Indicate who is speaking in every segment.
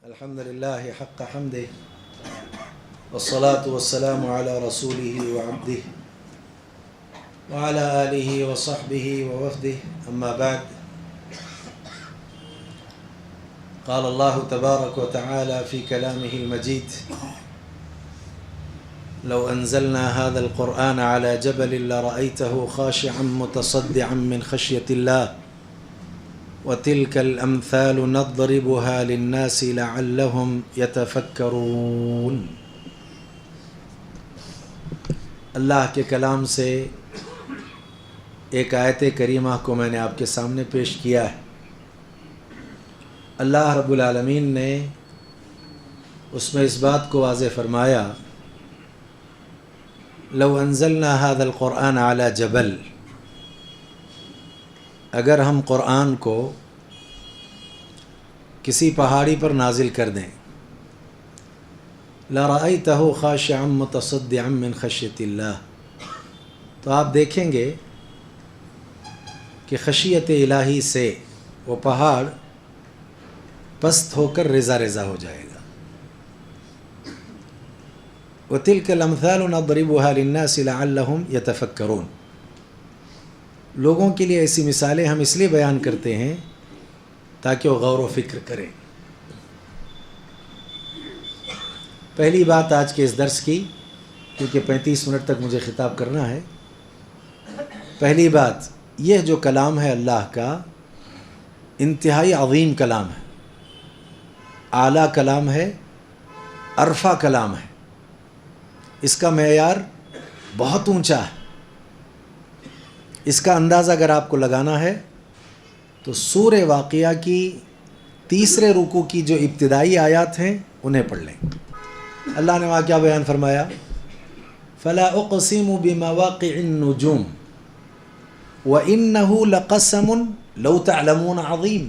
Speaker 1: الحمد لله حق حمده والصلاة والسلام على رسوله وعبده وعلى آله وصحبه ووفده أما بعد قال الله تبارك وتعالى في كلامه المجيد لو أنزلنا هذا القرآن على جبل لرأيته خاشعا متصدعا من خشية الله وتلك الأمثال نضربها للناس لعلهم يتفكرون۔ اللہ کے کلام سے ایک آیت کریمہ کو میں نے آپ کے سامنے پیش کیا ہے۔ اللہ رب العالمین نے اس میں اس بات کو واضح فرمایا لو انزلنا هذا القرآن على جبل، اگر ہم قرآن کو کسی پہاڑی پر نازل کر دیں لَرَأَيْتَهُ خَاشِعًا مُتَصَدِّعًا مِّن خَشْيَةِ اللَّهِ، تو آپ دیکھیں گے کہ خشیت الہی سے وہ پہاڑ پست ہو کر ریزہ ریزہ ہو جائے گا۔ وَتِلْكَ الْأَمْثَالُ نَضْرِبُهَا لِلنَّاسِ لَعَلَّهُمْ يَتَفَكَّرُونَ، لوگوں کے لیے ایسی مثالیں ہم اس لیے بیان کرتے ہیں تاکہ وہ غور و فکر کریں۔ پہلی بات آج کے اس درس کی، کیونکہ 35 منٹ تک مجھے خطاب کرنا ہے، پہلی بات یہ جو کلام ہے اللہ کا انتہائی عظیم کلام ہے، اعلیٰ کلام ہے، عرفہ کلام ہے، اس کا معیار بہت اونچا ہے۔ اس کا اندازہ اگر آپ کو لگانا ہے تو سورہ واقعہ کی تیسرے رکوع کی جو ابتدائی آیات ہیں انہیں پڑھ لیں۔ اللہ نے وہاں کیا بیان فرمایا؟ فَلَا أُقْسِمُ بِمَوَاقِعِ النُّجُومِ وَإِنَّهُ لَقَسَمٌ لَوْ تَعْلَمُونَ عَظِيمٌ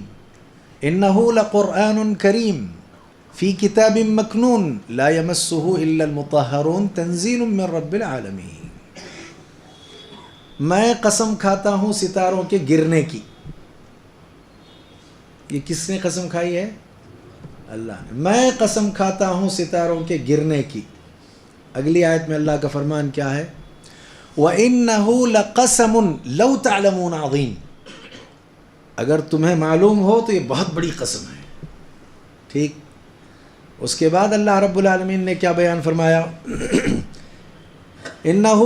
Speaker 1: إِنَّهُ لَقُرْآنٌ كَرِيمٌ فِي كِتَابٍ مَّكْنُونٍ لَا يَمَسُّهُ إِلَّا الْمُطَهَّرُونَ تَنزِيلٌ مِّن رَّبِّ الْعَالَمِينَ۔ میں قسم کھاتا ہوں ستاروں کے گرنے کی۔ یہ کس نے قسم کھائی ہے؟ اللہ نے۔ میں قسم کھاتا ہوں ستاروں کے گرنے کی۔ اگلی آیت میں اللہ کا فرمان کیا ہے؟ وَإِنَّهُ لَقَسَمٌ لَوْ تَعْلَمُونَ عَظِيمٌ، اگر تمہیں معلوم ہو تو یہ بہت بڑی قسم ہے۔ ٹھیک، اس کے بعد اللہ رب العالمین نے کیا بیان فرمایا؟ إِنَّهُ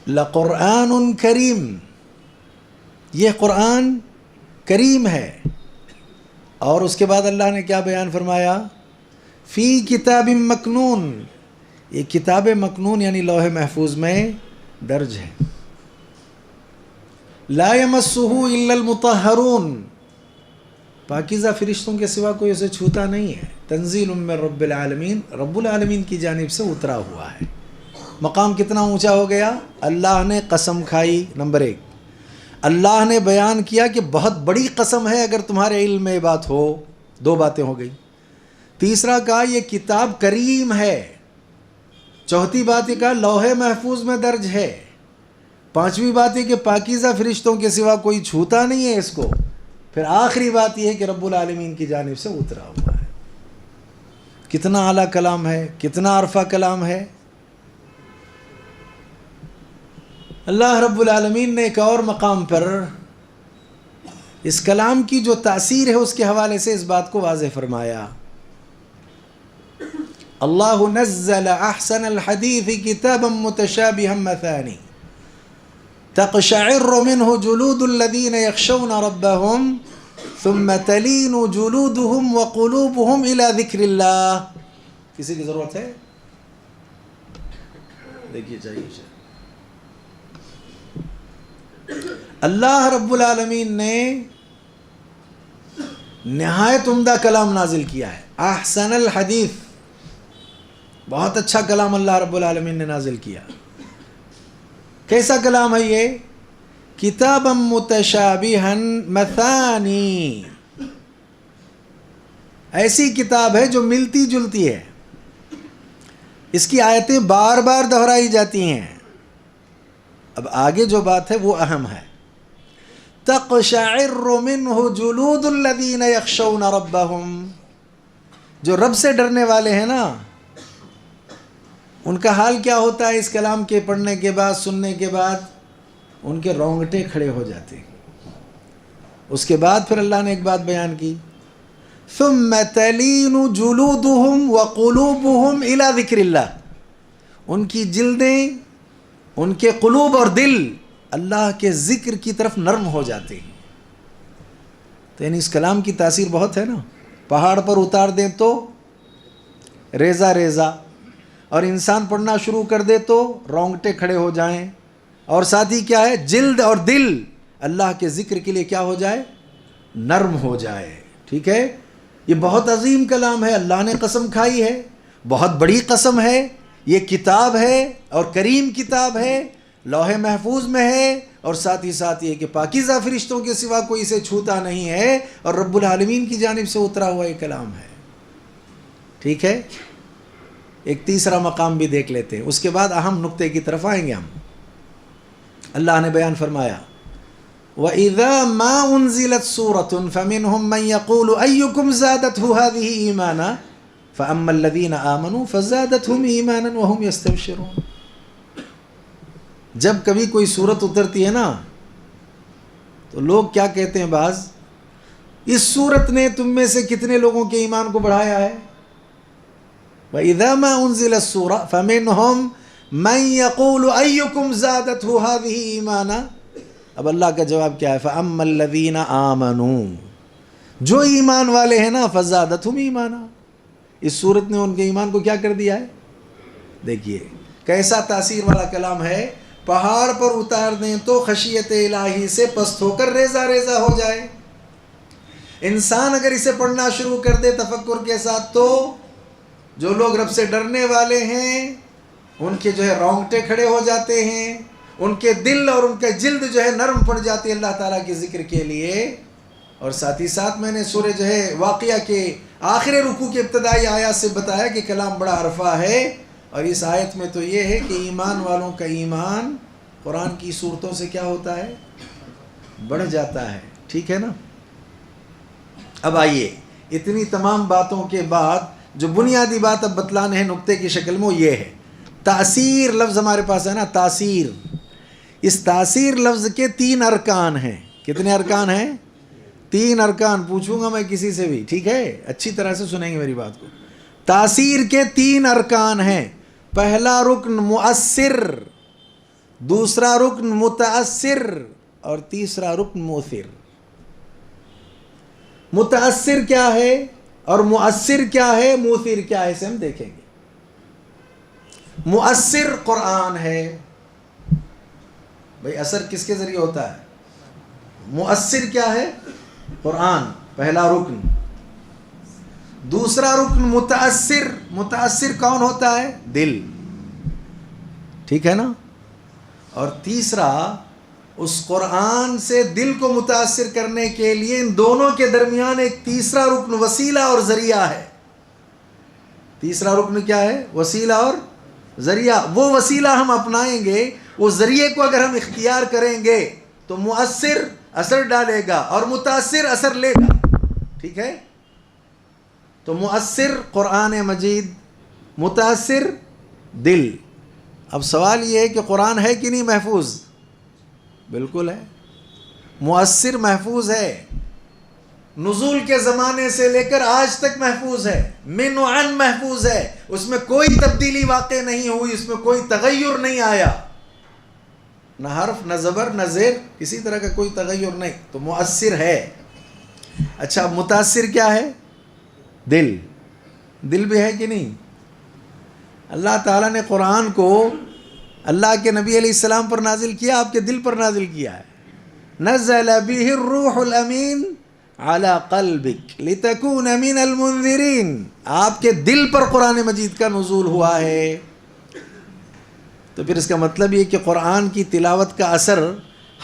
Speaker 1: لَقُرْآنٌ کریم، یہ قرآن کریم ہے۔ اور اس کے بعد اللہ نے کیا بیان فرمایا؟ فی کتاب مکنون، یہ کتاب مکنون یعنی لوح محفوظ میں درج ہے۔ لا یمسہ الا المطہرون، پاکیزہ فرشتوں کے سوا کوئی اسے چھوتا نہیں ہے۔ تنزیل من رب العالمین، رب العالمین کی جانب سے اترا ہوا ہے۔ مقام کتنا اونچا ہو گیا؟ اللہ نے قسم کھائی، نمبر 1۔ اللہ نے بیان کیا کہ بہت بڑی قسم ہے اگر تمہارے علم میں یہ بات ہو، 2 باتیں ہو گئی۔ تیسرا کہا یہ کتاب کریم ہے۔ چوتھی بات یہ کہا لوح محفوظ میں درج ہے۔ پانچویں بات یہ کہ پاکیزہ فرشتوں کے سوا کوئی چھوتا نہیں ہے اس کو۔ پھر آخری بات یہ ہے کہ رب العالمین کی جانب سے اترا ہوا ہے۔ کتنا اعلیٰ کلام ہے، کتنا عرفہ کلام ہے۔ اللہ رب العالمین نے ایک اور مقام پر اس کلام کی جو تاثیر ہے اس کے حوالے سے اس بات کو واضح فرمایا۔ اللہ نزل احسن الحدیث کتابا متشابہا مثانی تقشعر منہ جلود الذین یخشون ربهم ثم تلین جلودهم وقلوبهم الى ذکر اللہ۔ کسی کی ضرورت ہے؟ دیکھیے چاہیے۔ اللہ رب العالمین نے نہایت عمدہ کلام نازل کیا ہے، احسن الحدیث، بہت اچھا کلام اللہ رب العالمین نے نازل کیا۔ کیسا کلام ہے یہ؟ کتابا متشابہا مثانی، ایسی کتاب ہے جو ملتی جلتی ہے، اس کی آیتیں بار بار دہرائی جاتی ہیں۔ اب آگے جو بات ہے وہ اہم ہے۔ تقشعر منه جلود الذين يخشون ربهم، جو رب سے ڈرنے والے ہیں نا، ان کا حال کیا ہوتا ہے اس کلام کے پڑھنے کے بعد، سننے کے بعد؟ ان کے رونگٹے کھڑے ہو جاتے ہیں۔ اس کے بعد پھر اللہ نے ایک بات بیان کی، ثم تلین جلودہم وقلوبہم الی ذکر اللہ، ان کی جلدیں، ان کے قلوب اور دل اللہ کے ذکر کی طرف نرم ہو جاتے ہیں۔ تو یعنی اس کلام کی تاثیر بہت ہے نا، پہاڑ پر اتار دیں تو ریزہ ریزہ، اور انسان پڑھنا شروع کر دے تو رونگٹے کھڑے ہو جائیں، اور ساتھ ہی کیا ہے، جلد اور دل اللہ کے ذکر کے لیے کیا ہو جائے، نرم ہو جائے۔ ٹھیک ہے، یہ بہت عظیم کلام ہے، اللہ نے قسم کھائی ہے، بہت بڑی قسم ہے، یہ کتاب ہے اور کریم کتاب ہے، لوح محفوظ میں ہے، اور ساتھ ہی ساتھ یہ کہ پاکیزہ فرشتوں کے سوا کوئی اسے چھوتا نہیں ہے، اور رب العالمین کی جانب سے اترا ہوا یہ کلام ہے۔ ٹھیک ہے، ایک تیسرا مقام بھی دیکھ لیتے ہیں، اس کے بعد اہم نقطے کی طرف آئیں گے ہم۔ اللہ نے بیان فرمایا، وَإِذَا مَا أُنزِلَتْ سُورَةٌ فَمِنْهُمْ مَنْ يَقُولُ أَيُّكُمْ زَادَتْهُ هَذِهِ إِيمَانًا فَأَمَّا الَّذِينَ آمَنُوا فَزَادَتْهُمْ إِيمَانًا وَهُمْ يَسْتَبْشِرُونَ۔ جب کبھی کوئی صورت اترتی ہے نا تو لوگ کیا کہتے ہیں، بعض، اس صورت نے تم میں سے کتنے لوگوں کے ایمان کو بڑھایا ہے؟ وَإِذَا مَا أُنزِلَتْ سُورَةٌ فَمِنْهُمْ مَنْ يَقُولُ أَيُّكُمْ زَادَتْهُ هَذِهِ إِيمَانًا۔ اب اللہ کا جواب کیا ہے، فَأَمَّا الَّذِينَ آمَنُوا، جو ایمان والے ہیں نا، فَزَادَتْهُمْ إِيمَانًا، اس صورت نے ان کے ایمان کو کیا کر دیا ہے۔ دیکھیے کیسا تاثیر والا کلام ہے، پہاڑ پر اتار دیں تو خشیت الہی سے پست ہو کر ریزہ ریزہ ہو جائے۔ انسان اگر اسے پڑھنا شروع کر دے تفکر کے ساتھ تو جو لوگ رب سے ڈرنے والے ہیں ان کے جو ہے رونگٹے کھڑے ہو جاتے ہیں، ان کے دل اور ان کے جلد جو ہے نرم پڑ جاتی ہے اللہ تعالیٰ کے ذکر کے لیے۔ اور ساتھ ہی ساتھ میں نے سورہ جو ہے واقعہ کے آخر رکوع کے ابتدائی آیات سے بتایا کہ کلام بڑا عرفہ ہے، اور اس آیت میں تو یہ ہے کہ ایمان والوں کا ایمان قرآن کی صورتوں سے کیا ہوتا ہے، بڑھ جاتا ہے۔ ٹھیک ہے نا۔ اب آئیے، اتنی تمام باتوں کے بعد جو بنیادی بات اب بتلانے ہیں نقطے کی شکل میں، وہ یہ ہے، تاثیر لفظ ہمارے پاس ہے نا، تاثیر۔ اس تاثیر لفظ کے 3 ارکان ہیں۔ کتنے ارکان ہیں؟ 3 ارکان۔ پوچھوں گا میں کسی سے بھی، ٹھیک ہے، اچھی طرح سے سنیں گے میری بات کو۔ تاثیر کے 3 ارکان ہیں۔ پہلا رکن مؤثر، دوسرا رکن متاثر، اور تیسرا رکن مؤثر۔ متاثر کیا ہے اور مؤثر کیا ہے، مؤثر کیا ہے، اسے ہم دیکھیں گے۔ مؤثر قرآن ہے۔ بھئی اثر کس کے ذریعے ہوتا ہے؟ مؤثر کیا ہے؟ قرآن، پہلا رکن۔ دوسرا رکن متاثر، متاثر کون ہوتا ہے؟ دل، ٹھیک ہے نا۔ اور تیسرا، اس قرآن سے دل کو متاثر کرنے کے لیے ان دونوں کے درمیان ایک تیسرا رکن وسیلہ اور ذریعہ ہے۔ تیسرا رکن کیا ہے؟ وسیلہ اور ذریعہ۔ وہ وسیلہ ہم اپنائیں گے، وہ ذریعے کو اگر ہم اختیار کریں گے تو مؤثر اثر ڈالے گا اور متاثر اثر لے گا، ٹھیک ہے۔ تو مؤثر قرآن مجید، متاثر دل۔ اب سوال یہ ہے کہ قرآن ہے کہ نہیں محفوظ؟ بالکل ہے، مؤثر محفوظ ہے، نزول کے زمانے سے لے کر آج تک محفوظ ہے، من و عن محفوظ ہے، اس میں کوئی تبدیلی واقع نہیں ہوئی، اس میں کوئی تغیر نہیں آیا، نہ حرف نہ زبر نہ زیر، کسی طرح کا کوئی تغیر نہیں، تو مؤثر ہے۔ اچھا، متاثر کیا ہے؟ دل۔ دل بھی ہے کہ نہیں؟ اللہ تعالیٰ نے قرآن کو اللہ کے نبی علیہ السلام پر نازل کیا، آپ کے دل پر نازل کیا ہے۔ نزل به الروح الامین علی قلبک لتکون من المنذرین، آپ کے دل پر قرآن مجید کا نزول ہوا ہے۔ تو پھر اس کا مطلب یہ کہ قرآن کی تلاوت کا اثر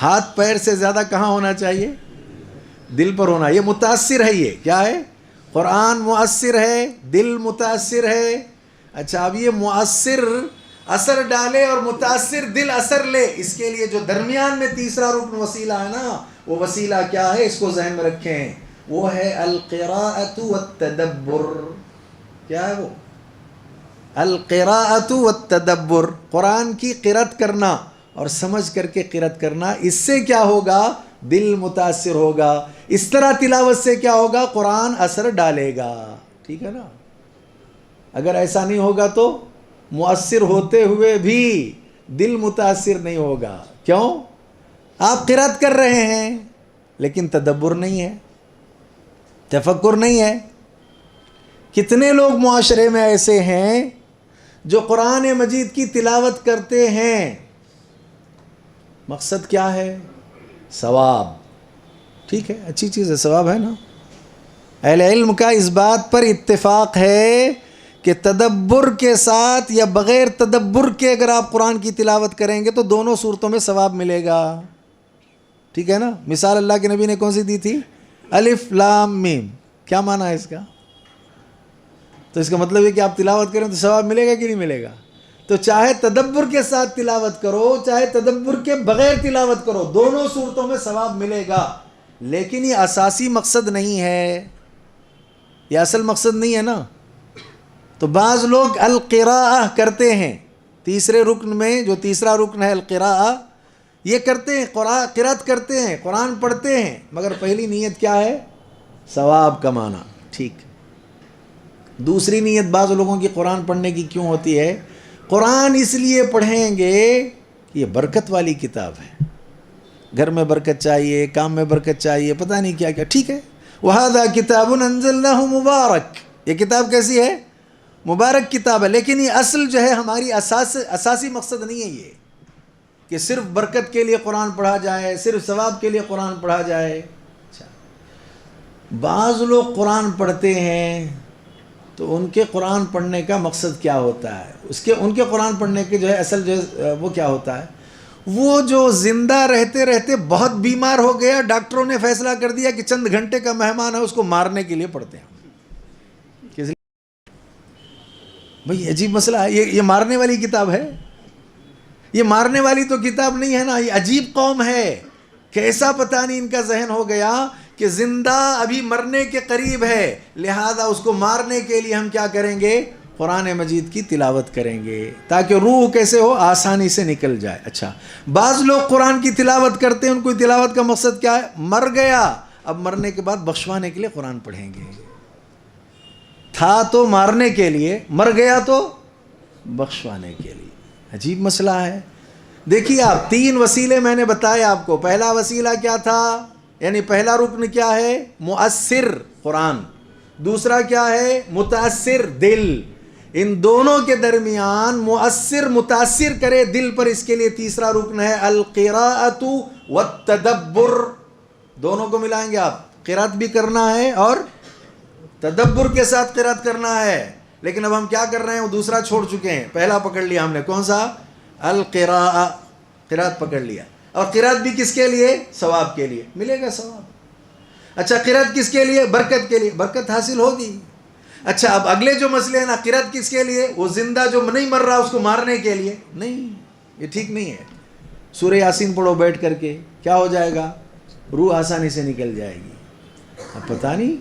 Speaker 1: ہاتھ پیر سے زیادہ کہاں ہونا چاہیے؟ دل پر ہونا۔ یہ متاثر ہے، یہ کیا ہے؟ قرآن مؤثر ہے، دل متاثر ہے۔ اچھا، اب یہ مؤثر اثر ڈالے اور متاثر دل اثر لے، اس کے لیے جو درمیان میں تیسرا رکن وسیلہ ہے نا، وہ وسیلہ کیا ہے؟ اس کو ذہن میں رکھیں، وہ ہے القراءۃ والتدبر۔ کیا ہے وہ؟ القراءۃ والتدبر، قرآن کی قرأت کرنا اور سمجھ کر کے قرأت کرنا، اس سے کیا ہوگا؟ دل متاثر ہوگا. اس طرح تلاوت سے کیا ہوگا؟ قرآن اثر ڈالے گا. ٹھیک ہے نا؟ اگر ایسا نہیں ہوگا تو مؤثر ہوتے ہوئے بھی دل متاثر نہیں ہوگا. کیوں؟ آپ قرأت کر رہے ہیں لیکن تدبر نہیں ہے، تفکر نہیں ہے. کتنے لوگ معاشرے میں ایسے ہیں جو قرآن مجید کی تلاوت کرتے ہیں، مقصد کیا ہے؟ ثواب. ٹھیک ہے، اچھی چیز ہے، ثواب ہے نا. اہل علم کا اس بات پر اتفاق ہے کہ تدبر کے ساتھ یا بغیر تدبر کے اگر آپ قرآن کی تلاوت کریں گے تو دونوں صورتوں میں ثواب ملے گا. ٹھیک ہے نا؟ مثال اللہ کے نبی نے کون سی دی تھی؟ الف لام میم. کیا معنی ہے اس کا؟ تو اس کا مطلب ہے کہ آپ تلاوت کریں تو ثواب ملے گا کہ نہیں ملے گا؟ تو چاہے تدبر کے ساتھ تلاوت کرو چاہے تدبر کے بغیر تلاوت کرو، دونوں صورتوں میں ثواب ملے گا. لیکن یہ اساسی مقصد نہیں ہے، یہ اصل مقصد نہیں ہے نا. تو بعض لوگ القراءہ کرتے ہیں، تیسرے رکن میں جو تیسرا رکن ہے القراءہ، یہ کرتے ہیں، قرأت کرتے ہیں، قرآن پڑھتے ہیں، مگر پہلی نیت کیا ہے؟ ثواب کمانا. ٹھیک. دوسری نیت بعض لوگوں کی قرآن پڑھنے کی کیوں ہوتی ہے؟ قرآن اس لیے پڑھیں گے کہ یہ برکت والی کتاب ہے، گھر میں برکت چاہیے، کام میں برکت چاہیے، پتہ نہیں کیا کیا. ٹھیک ہے. وَهَذَا كِتَابٌ أَنزَلْنَاهُ مُبَارَكٌ، یہ کتاب کیسی ہے؟ مبارک کتاب ہے. لیکن یہ اصل جو ہے ہماری اساسی مقصد نہیں ہے یہ کہ صرف برکت کے لیے قرآن پڑھا جائے، صرف ثواب کے لیے قرآن پڑھا جائے. اچھا، بعض لوگ قرآن پڑھتے ہیں تو ان کے قرآن پڑھنے کا مقصد کیا ہوتا ہے؟ ان کے قرآن پڑھنے کے جو ہے اصل جو ہے وہ کیا ہوتا ہے؟ وہ جو زندہ رہتے رہتے بہت بیمار ہو گیا، ڈاکٹروں نے فیصلہ کر دیا کہ چند گھنٹے کا مہمان ہے، اس کو مارنے کے لیے پڑھتے ہیں. کس لیے؟ بھئی عجیب مسئلہ ہے. یہ مارنے والی کتاب ہے؟ یہ مارنے والی تو کتاب نہیں ہے نا. یہ عجیب قوم ہے، کیسا پتہ نہیں ان کا ذہن ہو گیا کہ زندہ ابھی مرنے کے قریب ہے، لہذا اس کو مارنے کے لیے ہم کیا کریں گے؟ قرآن مجید کی تلاوت کریں گے تاکہ روح کیسے ہو؟ آسانی سے نکل جائے. اچھا، بعض لوگ قرآن کی تلاوت کرتے ہیں، ان کو تلاوت کا مقصد کیا ہے؟ مر گیا، اب مرنے کے بعد بخشوانے کے لیے قرآن پڑھیں گے. تھا تو مارنے کے لیے، مر گیا تو بخشوانے کے لیے. عجیب مسئلہ ہے. دیکھیے آپ، 3 وسیلے میں نے بتائے آپ کو. پہلا وسیلہ کیا تھا؟ یعنی پہلا رکن کیا ہے؟ مؤثر قرآن. دوسرا کیا ہے؟ متاثر دل. ان دونوں کے درمیان مؤثر متاثر کرے دل پر، اس کے لیے تیسرا رکن ہے القراءۃ والتدبر. دونوں کو ملائیں گے آپ، قرأت بھی کرنا ہے اور تدبر کے ساتھ قرأت کرنا ہے. لیکن اب ہم کیا کر رہے ہیں؟ وہ دوسرا چھوڑ چکے ہیں، پہلا پکڑ لیا ہم نے. کون سا؟ القراءہ، قرأت پکڑ لیا. اور قرأت بھی کس کے لیے؟ ثواب کے لیے. ملے گا ثواب. اچھا، قرأت کس کے لیے؟ برکت کے لیے. برکت حاصل ہوگی. اچھا، اب اگلے جو مسئلے ہیں نا، قرأت کس کے لیے؟ وہ زندہ جو نہیں مر رہا اس کو مارنے کے لیے. نہیں، یہ ٹھیک نہیں ہے. سورہ یاسین پڑھو بیٹھ کر کے، کیا ہو جائے گا؟ روح آسانی سے نکل جائے گی. اب پتہ نہیں،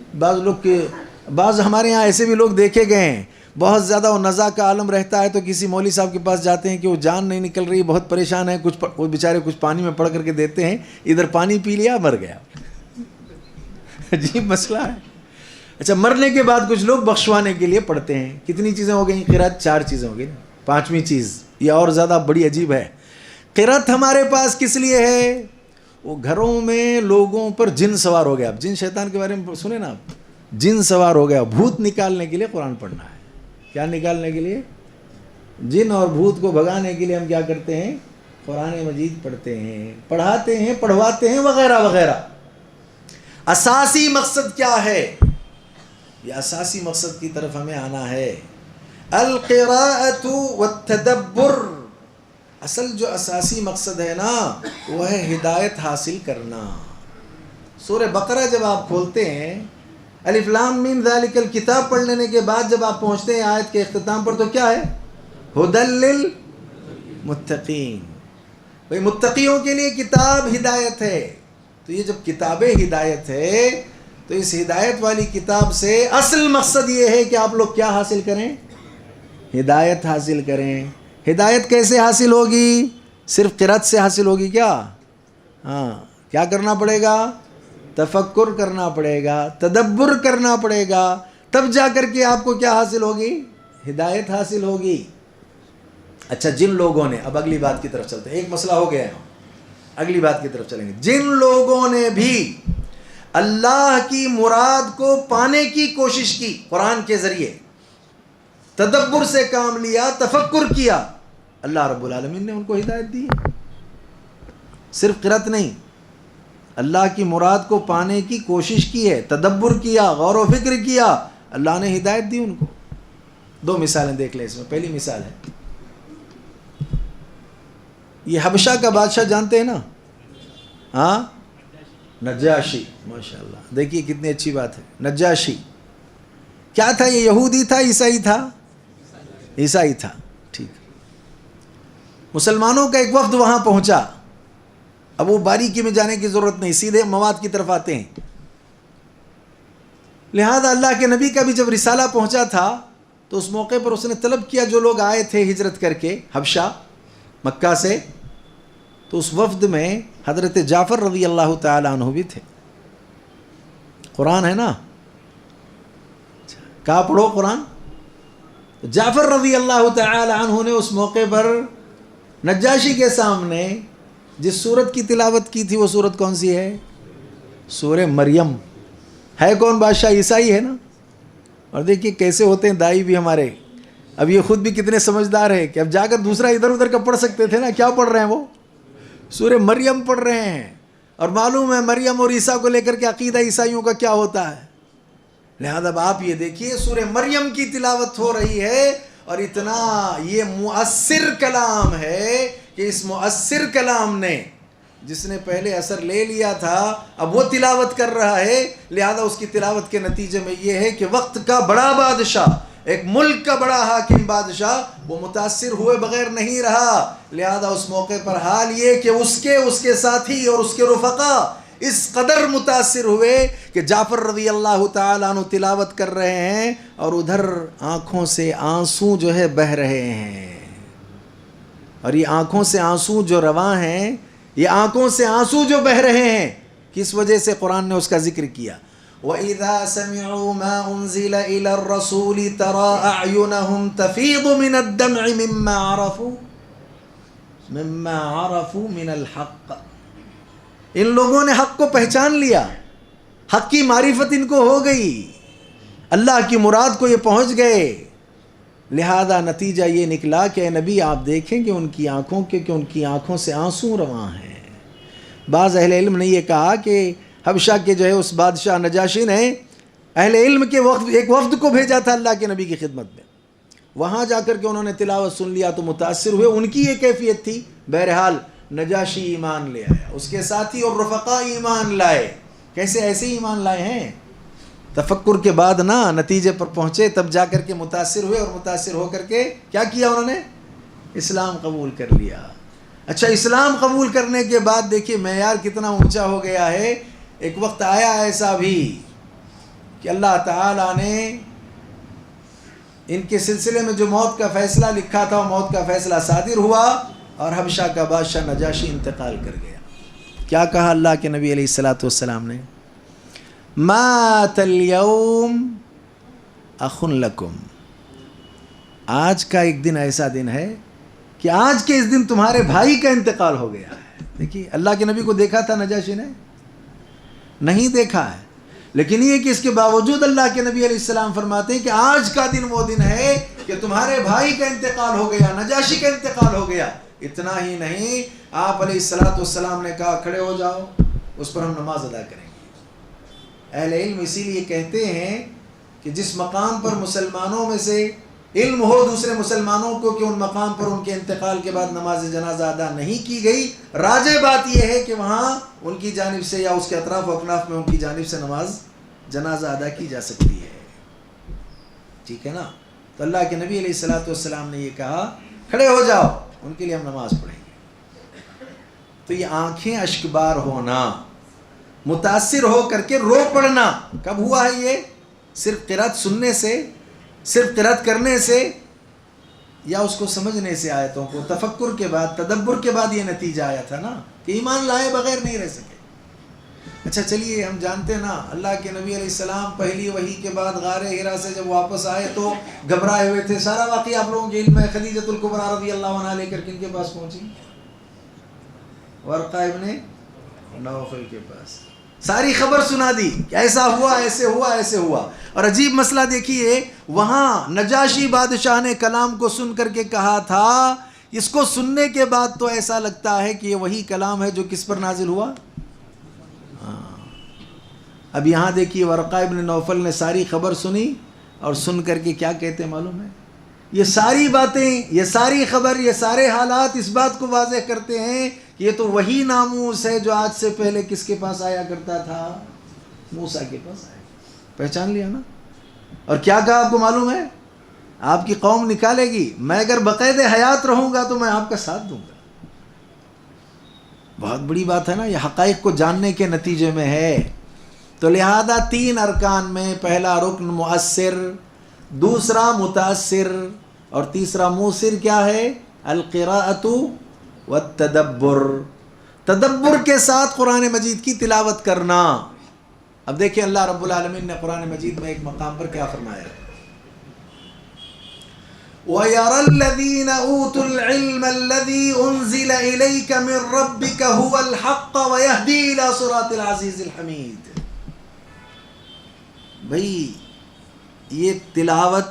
Speaker 1: بعض ہمارے ہاں ایسے بھی لوگ دیکھے گئے ہیں، بہت زیادہ وہ نزا کا عالم رہتا ہے تو کسی مولوی صاحب کے پاس جاتے ہیں کہ وہ جان نہیں نکل رہی، بہت پریشان ہے. وہ بیچارے کچھ پانی میں پڑھ کر کے دیتے ہیں، ادھر پانی پی لیا، مر گیا. عجیب مسئلہ ہے. اچھا، مرنے کے بعد کچھ لوگ بخشوانے کے لیے پڑھتے ہیں. کتنی چیزیں ہو گئیں؟ قرأت 4 چیزیں ہو گئی. 5ویں چیز یہ اور زیادہ بڑی عجیب ہے. قرأت ہمارے پاس کس لیے ہے؟ وہ گھروں میں لوگوں پر جن سوار ہو گیا. اب جن شیطان کے بارے میں سنیں نا آپ، جن سوار ہو گیا، بھوت نکالنے کے لیے قرآن پڑھنا ہے. کیا نکالنے کے لیے؟ جن اور بھوت کو بھگانے کے لیے ہم کیا کرتے ہیں؟ قرآن مجید پڑھتے ہیں، پڑھاتے ہیں، پڑھواتے ہیں، وغیرہ وغیرہ. اساسی مقصد کیا ہے؟ یہ اساسی مقصد کی طرف ہمیں آنا ہے. القراءۃ والتدبر. اصل جو اساسی مقصد ہے نا، وہ ہے ہدایت حاصل کرنا. سورہ بقرہ جب آپ کھولتے ہیں، الف لام میم ذالک الکتاب پڑھ لینے کے بعد جب آپ پہنچتے ہیں آیت کے اختتام پر تو کیا ہے؟ ھدی للمتقین. بھئی متقیوں کے لیے کتاب ہدایت ہے. تو یہ جب کتاب ہدایت ہے تو اس ہدایت والی کتاب سے اصل مقصد یہ ہے کہ آپ لوگ کیا حاصل کریں؟ ہدایت حاصل کریں۔ ہدایت کیسے حاصل ہوگی؟ صرف قرأت سے حاصل ہوگی کیا؟ ہاں، کیا کرنا پڑے گا؟ تفکر کرنا پڑے گا، تدبر کرنا پڑے گا، تب جا کر کے آپ کو کیا حاصل ہوگی؟ ہدایت حاصل ہوگی۔ اچھا، جن لوگوں نے، اب اگلی بات کی طرف چلتے ہیں، ایک مسئلہ ہو گیا ہے، اگلی بات کی طرف چلیں گے۔ جن لوگوں نے بھی اللہ کی مراد کو پانے کی کوشش کی قرآن کے ذریعے، تدبر سے کام لیا، تفکر کیا، اللہ رب العالمین نے ان کو ہدایت دی۔ صرف قرأت نہیں، اللہ کی مراد کو پانے کی کوشش کی ہے، تدبر کیا، غور و فکر کیا، اللہ نے ہدایت دی ان کو۔ دو مثالیں دیکھ لیں اس میں۔ پہلی مثال ہے، یہ حبشہ کا بادشاہ جانتے ہیں نا؟ ہاں، نجاشی، ماشاءاللہ، دیکھیے کتنی اچھی بات ہے۔ نجاشی کیا تھا؟ یہ یہودی تھا، عیسائی تھا؟ عیسائی تھا، ٹھیک۔ مسلمانوں کا ایک وفد وہاں پہنچا۔ اب وہ باریکی میں جانے کی ضرورت نہیں، سیدھے مواد کی طرف آتے ہیں۔ لہذا اللہ کے نبی کا بھی جب رسالہ پہنچا تھا تو اس موقع پر اس نے طلب کیا، جو لوگ آئے تھے ہجرت کر کے حبشہ مکہ سے، تو اس وفد میں حضرت جعفر رضی اللہ تعالی عنہ بھی تھے۔ قرآن ہے نا، کہا پڑھو قرآن۔ جعفر رضی اللہ تعالی عنہ نے اس موقع پر نجاشی کے سامنے جس سورت کی تلاوت کی تھی، وہ سورت کون سی ہے؟ سورہ مریم۔ ہے کون بادشاہ؟ عیسائی ہے نا۔ اور دیکھیے کیسے ہوتے ہیں دائی بھی ہمارے، اب یہ خود بھی کتنے سمجھدار ہے کہ اب جا کر دوسرا ادھر ادھر کا پڑھ سکتے تھے نا۔ کیا پڑھ رہے ہیں وہ؟ سورہ مریم پڑھ رہے ہیں، اور معلوم ہے مریم اور عیسیٰ کو لے کر کے عقیدہ عیسائیوں کا کیا ہوتا ہے۔ لہذا اب آپ یہ دیکھیے سورہ مریم کی تلاوت ہو رہی ہے، اور اتنا یہ مؤثر کلام ہے کہ اس مؤثر کلام نے، جس نے پہلے اثر لے لیا تھا، اب وہ تلاوت کر رہا ہے۔ لہذا اس کی تلاوت کے نتیجے میں یہ ہے کہ وقت کا بڑا بادشاہ، ایک ملک کا بڑا حاکم بادشاہ، وہ متاثر ہوئے بغیر نہیں رہا۔ لہذا اس موقع پر حال یہ کہ اس کے ساتھی اور اس کے رفقا اس قدر متاثر ہوئے کہ جعفر رضی اللہ تعالیٰ عنہ تلاوت کر رہے ہیں اور ادھر آنکھوں سے آنسو جو ہے بہہ رہے ہیں۔ اور یہ آنکھوں سے آنسو جو رواں ہیں، یہ آنکھوں سے آنسو جو بہہ رہے ہیں، کس وجہ سے؟ قرآن نے اس کا ذکر کیا۔ وَإِذَا سَمِعُوا مَا أُنزِلَ إِلَى الرَّسُولِ تَرَىٰ أَعْيُنَهُمْ تَفِيضُ مِنَ الدَّمْعِ مِمَّا عَرَفُوا مِنَ الْحَقِّ۔ ان لوگوں نے حق کو پہچان لیا، حق کی معرفت ان کو ہو گئی، اللہ کی مراد کو یہ پہنچ گئے۔ لہذا نتیجہ یہ نکلا کہ اے نبی آپ دیکھیں کہ ان کی آنکھوں سے آنسو رواں ہیں۔ بعض اہل علم نے یہ کہا کہ حبشہ کے جو ہے اس بادشاہ نجاشی نے اہل علم کے ایک وفد کو بھیجا تھا اللہ کے نبی کی خدمت میں۔ وہاں جا کر کے انہوں نے تلاوت سن لیا تو متاثر ہوئے، ان کی یہ کیفیت تھی۔ بہرحال نجاشی ایمان لے آیا، اس کے ساتھی اور رفقا ایمان لائے۔ کیسے؟ ایسے ایمان لائے ہیں، تفکر کے بعد نا نتیجے پر پہنچے، تب جا کر کے متاثر ہوئے، اور متاثر ہو کر کے کیا کیا انہوں نے؟ اسلام قبول کر لیا۔ اچھا، اسلام قبول کرنے کے بعد دیکھیے معیار کتنا اونچا ہو گیا ہے۔ ایک وقت آیا ایسا بھی کہ اللہ تعالیٰ نے ان کے سلسلے میں جو موت کا فیصلہ لکھا تھا، وہ موت کا فیصلہ صادر ہوا، اور حبشہ کا بادشاہ نجاشی انتقال کر گیا۔ کیا کہا اللہ کے نبی علیہ الصلوۃ والسلام نے؟ مات اليوم اخ لکم، آج کا ایک دن ایسا دن ہے کہ آج کے اس دن تمہارے بھائی کا انتقال ہو گیا ہے۔ دیکھیے اللہ کے نبی کو دیکھا تھا نجاشی نے؟ نہیں دیکھا ہے، لیکن یہ کہ اس کے باوجود اللہ کے نبی علیہ السلام فرماتے ہیں کہ آج کا دن وہ دن ہے کہ تمہارے بھائی کا انتقال ہو گیا، نجاشی کا انتقال ہو گیا۔ اتنا ہی نہیں، آپ علیہ الصلوۃ والسلام نے کہا کھڑے ہو جاؤ، اس پر ہم نماز ادا کریں گے۔ اہل علم اسی لیے کہتے ہیں کہ جس مقام پر مسلمانوں میں سے علم ہو دوسرے مسلمانوں کو کہ ان مقام پر ان کے انتقال کے بعد نماز جنازہ ادا نہیں کی گئی، راجح بات یہ ہے کہ وہاں ان کی جانب سے یا اس کے اطراف و اکناف میں ان کی جانب سے نماز جنازہ ادا کی جا سکتی ہے۔ ٹھیک ہے نا؟ تو اللہ کے نبی علیہ الصلوۃ والسلام نے یہ کہا کھڑے ہو جاؤ، ان کے لیے ہم نماز پڑھیں گے۔ تو یہ آنکھیں اشکبار ہونا، متاثر ہو کر کے رو پڑنا کب ہوا ہے؟ یہ صرف قرأت سننے سے، صرف قرأت کرنے سے، یا اس کو سمجھنے سے، آیتوں کو تفکر کے بعد، تدبر کے بعد یہ نتیجہ آیا تھا نا کہ ایمان لائے بغیر نہیں رہ سکے۔ اچھا چلیے، ہم جانتے ہیں نا اللہ کے نبی علیہ السلام پہلی وحی کے بعد غار حرا سے جب واپس آئے تو گھبرائے ہوئے تھے، سارا واقعہ آپ لوگوں کے علم ہے۔ خدیجۃ الکبریٰ رضی اللہ عنہا لے کر کن کے پاس پہنچی؟ ورقہ ابن نوفل کے پاس، ساری خبر سنا دی کہ ایسا ہوا، ایسے ہوا، ایسے ہوا۔ اور عجیب مسئلہ دیکھیے، وہاں نجاشی بادشاہ نے کلام کو سن کر کے کہا تھا، اس کو سننے کے بعد تو ایسا لگتا ہے کہ یہ وہی کلام ہے جو کس پر نازل ہوا۔ اب یہاں دیکھیے ورقہ ابن نوفل نے ساری خبر سنی اور سن کر کے کیا کہتے ہیں معلوم ہے؟ یہ ساری باتیں، یہ ساری خبر، یہ سارے حالات اس بات کو واضح کرتے ہیں کہ یہ تو وہی ناموس ہے جو آج سے پہلے کس کے پاس آیا کرتا تھا؟ موسیٰ کے پاس آیا۔ پہچان لیا نا؟ اور کیا کہا آپ کو معلوم ہے؟ آپ کی قوم نکالے گی، میں اگر بقید حیات رہوں گا تو میں آپ کا ساتھ دوں گا۔ بہت بڑی بات ہے نا، یہ حقائق کو جاننے کے نتیجے میں ہے۔ تو لہذا 3 ارکان میں پہلا رکن مؤثر، دوسرا متاثر، اور تیسرا موثر کیا ہے؟ القراءۃ والتدبر، تدبر کے ساتھ قرآن مجید کی تلاوت کرنا۔ اب دیکھیں اللہ رب العالمین نے قرآن مجید میں ایک مقام پر کیا فرمایا ہے؟ وَيَرَى الَّذِينَ أُوتُوا الْعِلْمَ الَّذِي أُنزِلَ إِلَيْكَ مِن رَّبِّكَ هُوَ الْحَقَّ وَيَهْدِي إِلَى صِرَاطِ الْعَزِيزِ الْحَمِيدِ۔ بھئی یہ تلاوت،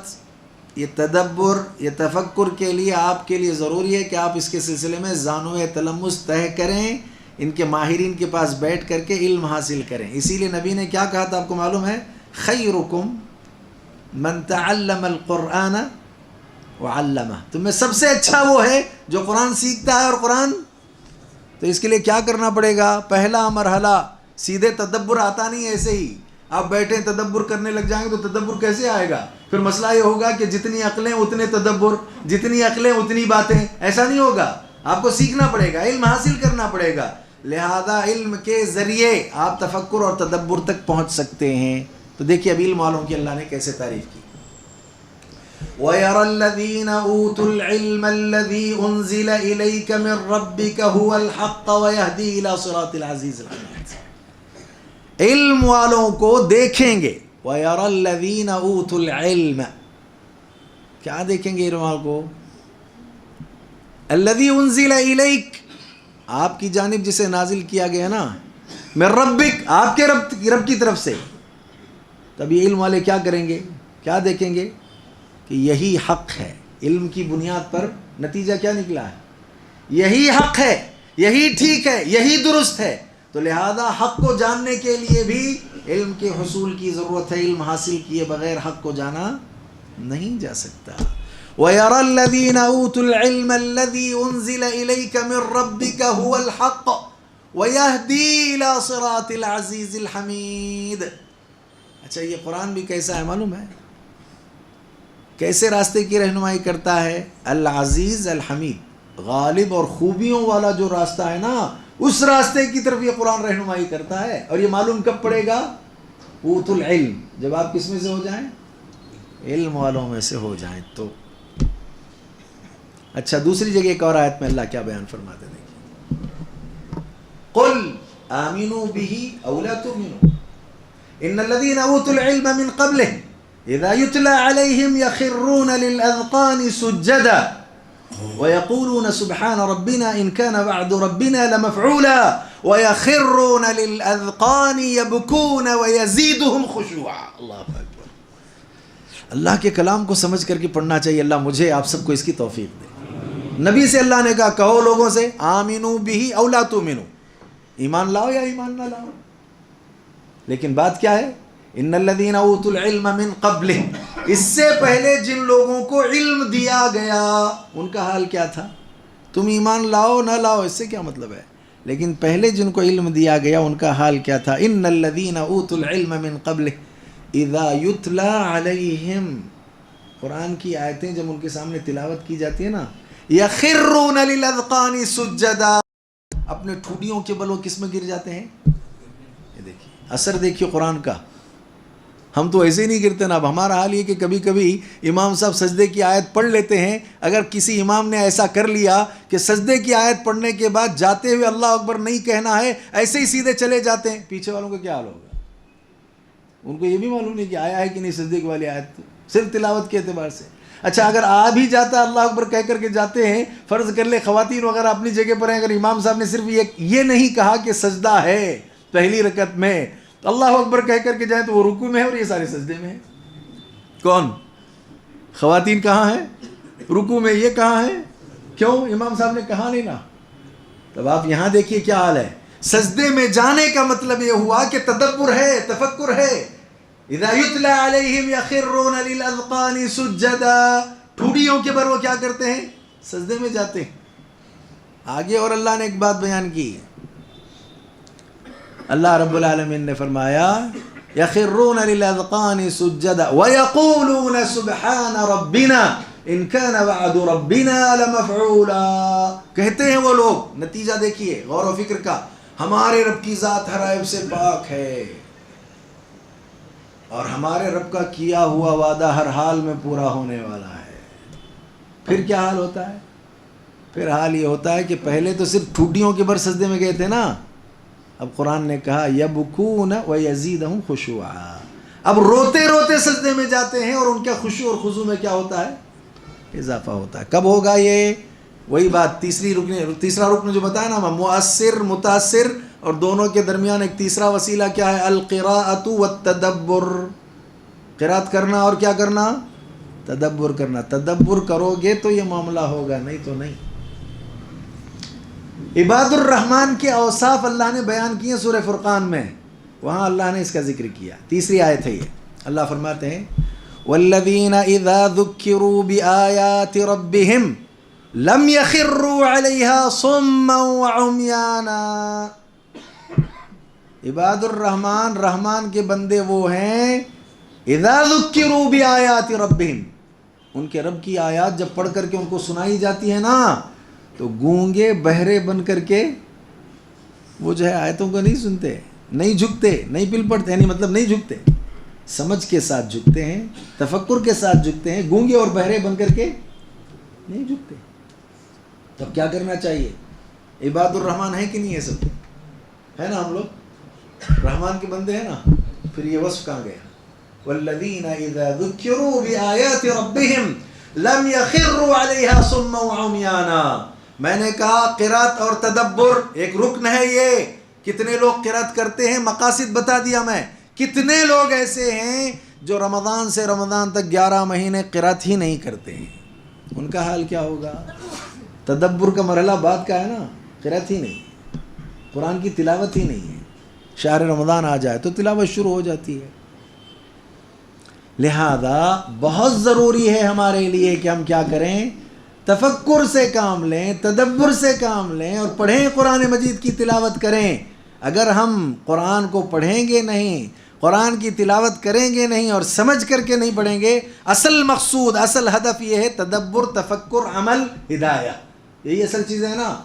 Speaker 1: یہ تدبر، یہ تفکر کے لیے آپ کے لیے ضروری ہے کہ آپ اس کے سلسلے میں زانو تلمس طے کریں، ان کے ماہرین کے پاس بیٹھ کر کے علم حاصل کریں۔ اسی لیے نبی نے کیا کہا تھا آپ کو معلوم ہے؟ خیرکم من تعلم القرآن وعلمہ، تم میں سب سے اچھا وہ ہے جو قرآن سیکھتا ہے اور قرآن۔ تو اس کے لیے کیا کرنا پڑے گا؟ پہلا مرحلہ، سیدھے تدبر آتا نہیں ایسے ہی، آپ بیٹھیں تدبر کرنے لگ جائیں گے تو تدبر کیسے آئے گا؟ پھر مسئلہ یہ ہوگا کہ جتنی عقلیں اتنے تدبر، جتنی عقلیں اتنی باتیں، ایسا نہیں ہوگا۔ آپ کو سیکھنا پڑے گا، علم حاصل کرنا پڑے گا، لہذا علم کے ذریعے آپ تفکر اور تدبر تک پہنچ سکتے ہیں۔ تو دیکھیے اب علم والوں کی اللہ نے کیسے تعریف کی۔ وَيَرَى الَّذِينَ أُوتُوا الْعِلْمَ الَّذِي أُنزِلَ إِلَيْكَ مِن رَّبِّكَ هُوَ الْحَقَّ وَيَهْدِي إِلَى صِرَاطِ الْعَزِيزِ الْحَمِيدِ۔ علم والوں کو دیکھیں گے، وَيَرَى الَّذِينَ أُوتُوا الْعِلْمَ، کیا دیکھیں گے علم والوں کو؟ الَّذِي أُنزِلَ إِلَيْكَ، آپ کی جانب جسے نازل کیا گیا نا، مِن رَّبِّكَ، آپ کے رب کی طرف سے۔ تب یہ علم والے کیا کریں گے؟ کیا دیکھیں گے؟ کہ یہی حق ہے۔ علم کی بنیاد پر نتیجہ کیا نکلا ہے؟ یہی حق ہے، یہی ٹھیک ہے، یہی درست ہے۔ تو لہذا حق کو جاننے کے لیے بھی علم کے حصول کی ضرورت ہے، علم حاصل کیے بغیر حق کو جانا نہیں جا سکتا۔ وَيَرَى الَّذِينَ أُوتُوا الْعِلْمَ الَّذِي أُنزِلَ إِلَيْكَ مِن رَّبِّكَ هُوَ الْحَقُّ وَيَهْدِي إِلَى صِرَاطِ الْعَزِيزِ الْحَمِيدِ۔ اچھا یہ قرآن بھی کیسا ہے معلوم ہے؟ کیسے راستے کی رہنمائی کرتا ہے؟ العزیز الحمید، غالب اور خوبیوں والا جو راستہ ہے نا، اس راستے کی طرف یہ قرآن رہنمائی کرتا ہے۔ اور یہ معلوم کب پڑے گا؟ اوت العلم، جب آپ کس میں سے ہو جائیں؟ علم والوں میں سے ہو جائیں تو۔ اچھا دوسری جگہ ایک اور آیت میں اللہ کیا بیان فرماتے ہیں؟ قل آمنوا به او لا تؤمنوا ان الذين اوتوا العلم من قبله اذا يتلى عليهم يخرون للاذقان سجدا ويقولون سبحان ربنا ان كان وعد ربنا لمفعولا ويخرون للاذقان يبكون ويزيدهم خشوعا۔ اللہ اکبر، اللہ کے کلام کو سمجھ کر کے پڑھنا چاہیے۔ اللہ مجھے آپ سب کو اس کی توفیق دے۔ نبی سے اللہ نے کہا کہو لوگوں سے آمنو به او لا تؤمنو، ایمان لاؤ یا ایمان نہ لاؤ، لیکن بات کیا ہے؟ ان الذین اوتوا العلم من قبل، اس سے پہلے جن لوگوں کو علم دیا گیا ان کا حال کیا تھا؟ تم ایمان لاؤ نہ لاؤ اس سے کیا مطلب ہے، لیکن پہلے جن کو علم دیا گیا ان کا حال کیا تھا؟ ان الذین اوتوا العلم من قبل اذا یتلی علیہم، قرآن کی آیتیں جب ان کے سامنے تلاوت کی جاتی ہے نا، یخرون للاذقان سجدا، اپنے ٹھوڈیوں کے بلوں کس میں گر جاتے ہیں؟ دیکھیے اثر دیکھیے قرآن کا. ہم تو ایسے ہی نہیں کرتے نا. اب ہمارا حال یہ کہ کبھی کبھی امام صاحب سجدے کی آیت پڑھ لیتے ہیں. اگر کسی امام نے ایسا کر لیا کہ سجدے کی آیت پڑھنے کے بعد جاتے ہوئے اللہ اکبر نہیں کہنا ہے, ایسے ہی سیدھے چلے جاتے ہیں, پیچھے والوں کا کیا حال ہوگا؟ ان کو یہ بھی معلوم نہیں کہ آیا ہے کہ نہیں سجدے کی والی آیت, صرف تلاوت کے اعتبار سے. اچھا اگر آ بھی جاتا اللہ اکبر کہہ کر کے جاتے ہیں, فرض کر لے خواتین وغیرہ اپنی جگہ پر ہیں, اگر امام صاحب نے صرف یہ نہیں کہا کہ سجدہ ہے پہلی رکعت میں, تو اللہ اکبر کہہ کر کے جائیں تو وہ رکوع میں ہے اور یہ سارے سجدے میں ہیں. کون؟ خواتین کہاں ہیں؟ رکوع میں. یہ کہاں ہے؟ کیوں؟ امام صاحب نے کہا نہیں نا. تب آپ یہاں دیکھیے کیا حال ہے. سجدے میں جانے کا مطلب یہ ہوا کہ تدبر ہے, تفکر ہے. اذا یتلی علیہم یخرون للاذقان سجدا, ٹھوڑیوں کے بر وہ کیا کرتے ہیں؟ سجدے میں جاتے ہیں. آگے اور اللہ نے ایک بات بیان کی. اللہ رب العالمین نے فرمایا یخرون للاذقان سجدا ویقولون سبحان ربنا ان کان وعد ربنا لمفعولا. کہتے ہیں وہ لوگ, نتیجہ دیکھیے غور و فکر کا, ہمارے رب کی ذات ہر عیب سے پاک ہے اور ہمارے رب کا کیا ہوا وعدہ ہر حال میں پورا ہونے والا ہے. پھر کیا حال ہوتا ہے؟ پھر حال یہ ہوتا ہے کہ پہلے تو صرف ٹھوٹیوں کے بر سجدے میں گئے تھے نا, اب قرآن نے کہا یبکون ویزیدہم خشوعا, اب روتے روتے سجدے میں جاتے ہیں اور ان کے خشوع اور خضوع میں کیا ہوتا ہے؟ اضافہ ہوتا ہے. کب ہوگا یہ؟ وہی بات تیسرا رکن جو بتایا نا, مؤثر متاثر, اور دونوں کے درمیان ایک تیسرا وسیلہ کیا ہے؟ القراءۃ والتدبر. قرات کرنا اور کیا کرنا؟ تدبر کرنا. تدبر کرو گے تو یہ معاملہ ہوگا, نہیں تو نہیں. عباد الرحمن کے اوصاف اللہ نے بیان کیے سورہ فرقان میں, وہاں اللہ نے اس کا ذکر کیا. تیسری آیت ہے یہ. اللہ فرماتے ہیں والذین اذا ذکروا بآیات ربہم لم یخروا علیہا صما وعمیانا. عباد الرحمن, رحمان کے بندے وہ ہیں, اذا ذکروا بآیات ربہم, ان کے رب کی آیات جب پڑھ کر کے ان کو سنائی جاتی ہے نا, تو گونگے بہرے بن کر کے وہ جو ہے آیتوں کو نہیں سنتے, نہیں جھکتے, نہیں پل پڑتے, یعنی مطلب نہیں جھکتے, سمجھ کے ساتھ جھکتے ہیں, تفکر کے ساتھ جھکتے ہیں. گونگے اور بہرے بن کر کے نہیں جھکتے. تب کیا کرنا چاہیے؟ عباد الرحمن ہے کہ نہیں ہے؟ سب ہے نا, ہم لوگ رحمان کے بندے ہیں نا. پھر یہ وصف کہاں گیا؟ والذین اذا ذکروا بآیات ربہم لم یخروا علیہا صما وعمیانا. میں نے کہا قرات اور تدبر ایک رکن ہے. یہ کتنے لوگ قرات کرتے ہیں؟ مقاصد بتا دیا میں. کتنے لوگ ایسے ہیں جو رمضان سے رمضان تک 11 مہینے قرات ہی نہیں کرتے ہیں, ان کا حال کیا ہوگا؟ تدبر کا مرحلہ بعد کا ہے نا, قرات ہی نہیں, قرآن کی تلاوت ہی نہیں ہے. شہر رمضان آ جائے تو تلاوت شروع ہو جاتی ہے. لہذا بہت ضروری ہے ہمارے لیے کہ ہم کیا کریں؟ تفکر سے کام لیں, تدبر سے کام لیں اور پڑھیں, قرآن مجید کی تلاوت کریں. اگر ہم قرآن کو پڑھیں گے نہیں, قرآن کی تلاوت کریں گے نہیں اور سمجھ کر کے نہیں پڑھیں گے, اصل مقصود, اصل ہدف یہ ہے تدبر, تفکر, عمل, ہدایہ. یہی اصل چیزیں ہیں نا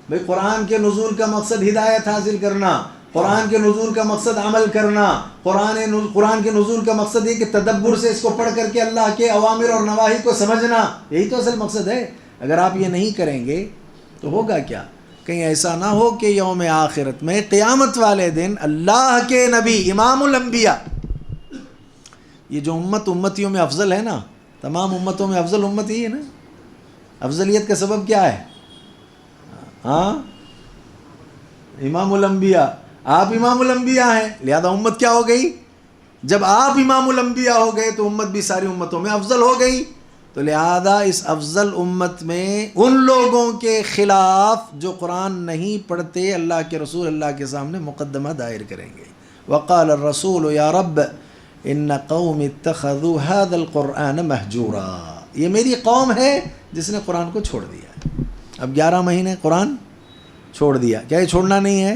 Speaker 1: بھئی. قرآن کے نزول کا مقصد ہدایت حاصل کرنا, قرآن کے نزول کا مقصد عمل کرنا, قرآن کے نزول کا مقصد یہ کہ تدبر سے اس کو پڑھ کر کے اللہ کے اوامر اور نواہی کو سمجھنا. یہی تو اصل مقصد ہے. اگر آپ یہ نہیں کریں گے تو ہوگا کیا؟ کہیں ایسا نہ ہو کہ یوم آخرت میں, قیامت والے دن, اللہ کے نبی امام الانبیاء, یہ جو امتیوں میں افضل ہے نا, تمام امتوں میں افضل امت ہی ہے نا. افضلیت کا سبب کیا ہے؟ ہاں, امام الانبیاء. آپ امام الانبیاء ہیں, لہذا امت کیا ہو گئی؟ جب آپ امام الانبیاء ہو گئے تو امت بھی ساری امتوں میں افضل ہو گئی. تو لہذا اس افضل امت میں ان لوگوں کے خلاف جو قرآن نہیں پڑھتے, اللہ کے رسول اللہ کے سامنے مقدمہ دائر کریں گے. وقال الرسول یا رب ان قوم اتخذوا هذا القرآن مہجورا. یہ میری قوم ہے جس نے قرآن کو چھوڑ دیا. اب 11 مہینے قرآن چھوڑ دیا. کیا یہ چھوڑنا نہیں ہے؟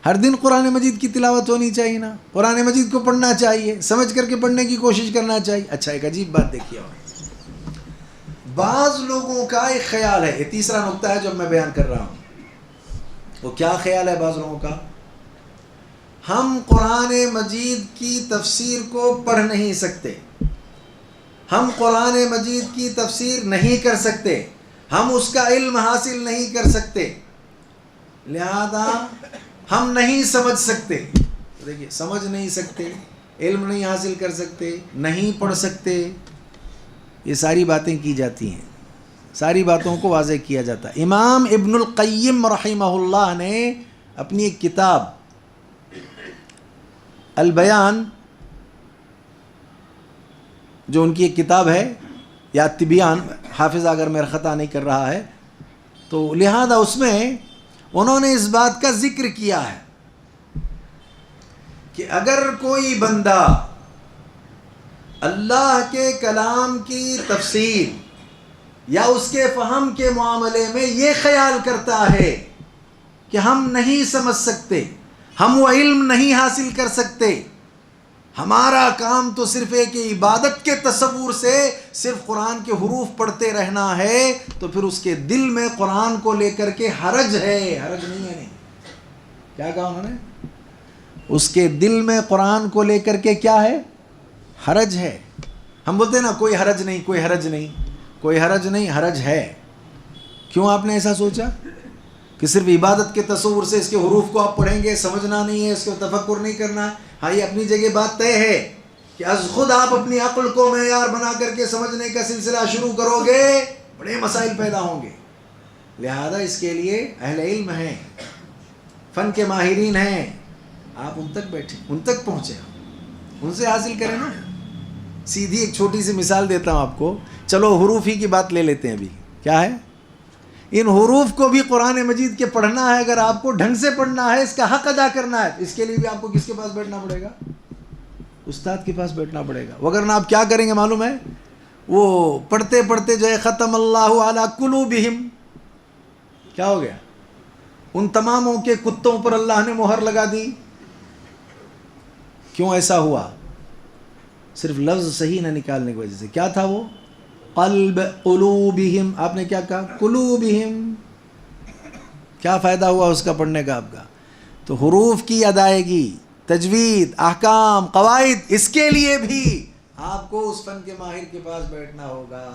Speaker 1: ہر دن قرآن مجید کی تلاوت ہونی چاہیے نا, قرآن مجید کو پڑھنا چاہیے, سمجھ کر کے پڑھنے کی کوشش کرنا چاہیے. اچھا ایک عجیب بات دیکھیے, بعض لوگوں کا ایک خیال ہے, یہ تیسرا نقطہ ہے جو میں بیان کر رہا ہوں. وہ کیا خیال ہے بعض لوگوں کا؟ ہم قرآن مجید کی تفسیر کو پڑھ نہیں سکتے، ہم قرآن مجید کی تفسیر نہیں کر سکتے، ہم اس کا علم حاصل نہیں کر سکتے، لہذا ہم نہیں سمجھ سکتے. دیکھیے، سمجھ نہیں سکتے، علم نہیں حاصل کر سکتے، نہیں پڑھ سکتے، یہ ساری باتیں کی جاتی ہیں، ساری باتوں کو واضح کیا جاتا ہے. امام ابن القیم رحمہ اللہ نے اپنی ایک کتاب البیان، جو ان کی ایک کتاب ہے، یا طبیان، حافظ اگر میرا خطا نہیں کر رہا ہے تو، لہذا اس میں انہوں نے اس بات کا ذکر کیا ہے کہ اگر کوئی بندہ اللہ کے کلام کی تفسیر یا اس کے فہم کے معاملے میں یہ خیال کرتا ہے کہ ہم نہیں سمجھ سکتے، ہم وہ علم نہیں حاصل کر سکتے، ہمارا کام تو صرف ایک عبادت کے تصور سے صرف قرآن کے حروف پڑھتے رہنا ہے، تو پھر اس کے دل میں قرآن کو لے کر کے حرج ہے. حرج نہیں ہے، نہیں، کیا کہا انہوں نے؟ اس کے دل میں قرآن کو لے کر کے کیا ہے؟ حرج ہے. ہم بولتے ہیں نا کوئی حرج نہیں، کوئی حرج نہیں، کوئی حرج نہیں، حرج ہے. کیوں آپ نے ایسا سوچا کہ صرف عبادت کے تصور سے اس کے حروف کو آپ پڑھیں گے، سمجھنا نہیں ہے، اس کو تفکر نہیں کرنا؟ ہاں، یہ اپنی جگہ بات طے ہے کہ از خود آپ اپنی عقل کو معیار بنا کر کے سمجھنے کا سلسلہ شروع کرو گے، بڑے مسائل پیدا ہوں گے. لہذا اس کے لیے اہل علم ہیں، فن کے ماہرین ہیں، آپ ان تک بیٹھیں، ان تک پہنچیں، ان سے حاصل کریں نا. سیدھی ایک چھوٹی سی مثال دیتا ہوں آپ کو، چلو حروف ہی کی بات لے لیتے ہیں. ابھی کیا ہے؟ ان حروف کو بھی قرآن مجید کے پڑھنا ہے، اگر آپ کو ڈھنگ سے پڑھنا ہے، اس کا حق ادا کرنا ہے، اس کے لیے بھی آپ کو کس کے پاس بیٹھنا پڑے گا؟ استاد کے پاس بیٹھنا پڑے گا. وگرنہ آپ کیا کریں گے معلوم ہے؟ وہ پڑھتے پڑھتے جو ہے ختم اللہ علی قلوبہم، کیا ہو گیا؟ ان تماموں کے کتوں پر اللہ نے مہر لگا دی. کیوں ایسا ہوا؟ صرف لفظ صحیح نہ نکالنے کی وجہ سے. کیا تھا وہ؟ قلب قلوبہم. آپ نے کیا کہا؟ قلوبہم. کیا فائدہ ہوا اس کا پڑھنے کا آپ کا؟ تو حروف کی ادائیگی، تجوید، احکام، قواعد، اس کے لیے بھی آپ کو اس فن کے ماہر کے پاس بیٹھنا ہوگا.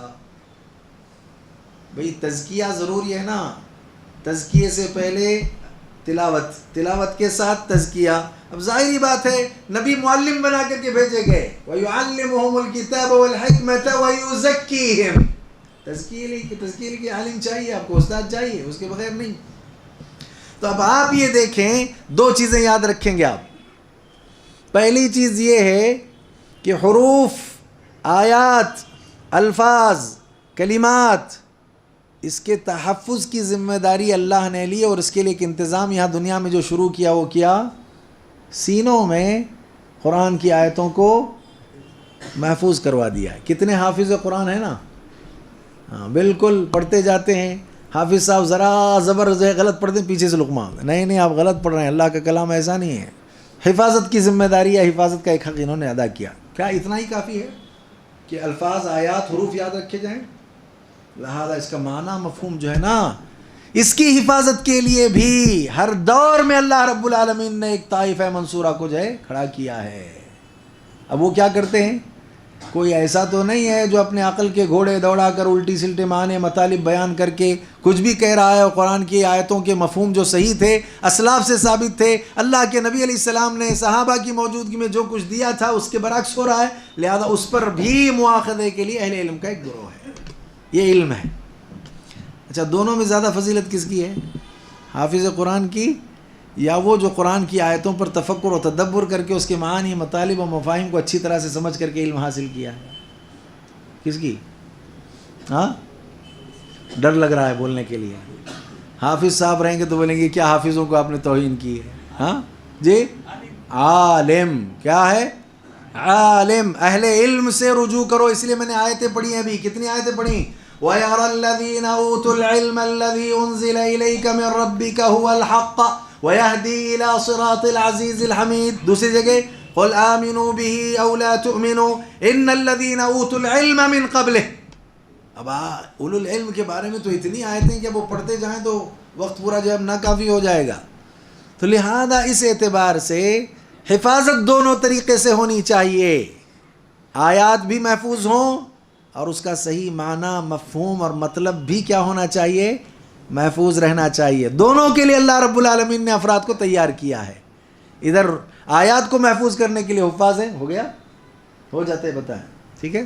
Speaker 1: بھئی تزکیہ ضروری ہے نا، تزکیے سے پہلے تلاوت، تلاوت کے ساتھ تزکیہ. اب ظاہری بات ہے نبی معلم بنا کر کے بھیجے گئے، وَيُعَلِّمُهُمُ الْكِتَابَ وَالْحِكْمَةَ وَيُزَكِّيهِمْ. تزکیے کے عالم چاہیے آپ کو، استاد چاہیے، اس کے بغیر نہیں. تو اب آپ یہ دیکھیں، دو چیزیں یاد رکھیں گے آپ. پہلی چیز یہ ہے کہ حروف، آیات، الفاظ، کلمات، اس کے تحفظ کی ذمہ داری اللہ نے لی، اور اس کے لیے ایک انتظام یہاں دنیا میں جو شروع کیا وہ کیا، سینوں میں قرآن کی آیتوں کو محفوظ کروا دیا ہے. کتنے حافظ قرآن ہیں نا؟ ہاں بالکل، پڑھتے جاتے ہیں. حافظ صاحب ذرا زبر غلط پڑھتے ہیں، پیچھے سے لقمہ، نہیں آپ غلط پڑھ رہے ہیں، اللہ کا کلام ایسا نہیں ہے. حفاظت کی ذمہ داری یا حفاظت کا ایک حق انہوں نے ادا کیا. کیا اتنا ہی کافی ہے کہ الفاظ، آیات، حروف یاد رکھے جائیں؟ لہذا اس کا معنی، مفہوم جو ہے نا، اس کی حفاظت کے لیے بھی ہر دور میں اللہ رب العالمین نے ایک طائفہ منصورہ کو جو ہے کھڑا کیا ہے. اب وہ کیا کرتے ہیں؟ کوئی ایسا تو نہیں ہے جو اپنے عقل کے گھوڑے دوڑا کر الٹی سلٹے معنی مطالب بیان کر کے کچھ بھی کہہ رہا ہے. اور قرآن کی آیتوں کے مفہوم جو صحیح تھے، اسلاف سے ثابت تھے، اللہ کے نبی علیہ السلام نے صحابہ کی موجودگی میں جو کچھ دیا تھا اس کے برعکس ہو رہا ہے. لہذا اس پر بھی مواخذے کے لیے اہل علم کا ایک گروہ ہے. یہ علم ہے. اچھا، دونوں میں زیادہ فضیلت کس کی ہے؟ حافظ قرآن کی، یا وہ جو قرآن کی آیتوں پر تفکر و تدبر کر کے اس کے معانی، مطالب و مفاہیم کو اچھی طرح سے سمجھ کر کے علم حاصل کیا ہے؟ کس کی؟ ہاں، ڈر لگ رہا ہے بولنے کے لیے. حافظ صاحب رہیں گے تو بولیں گے کیا حافظوں کو آپ نے توہین کی ہے؟ ہاں جی، عالم کیا ہے؟ عالم. اہل علم سے رجوع کرو. اس لیے میں نے آیتیں پڑھی ہیں. ابھی کتنی آیتیں پڑھی؟ وَيَرَى الَّذِينَ أُوتُوا الْعِلْمَ الَّذِي أُنزِلَ إِلَيْكَ مِنْ رَبِّكَ هُوَ الْحَقَّ وَيَهْدِي إِلَى صِرَاطِ الْعَزِيزِ الْحَمِيدِ. دوسری جگہ قُلْ آمِنُوا بِهِ أَوْ لَا تُؤْمِنُوا إِنَّ الَّذِينَ أُوتُوا الْعِلْمَ مِنْ قَبْلِهِ. اب اولو العلم کے بارے میں تو اتنی آیتیں کہ وہ پڑھتے جائیں تو وقت پورا جو ہے ناکافی ہو جائے گا. تو لہذا اس اعتبار سے حفاظت دونوں طریقے سے ہونی چاہیے، آیات بھی محفوظ ہوں اور اس کا صحیح معنی، مفہوم اور مطلب بھی کیا ہونا چاہیے، محفوظ رہنا چاہیے۔ دونوں کے لیے اللہ رب العالمین نے افراد کو تیار کیا ہے۔ ادھر آیات کو محفوظ کرنے کے لیے حفاظ ہیں، ہو گیا، ہو جاتے بتائیں، ٹھیک ہے،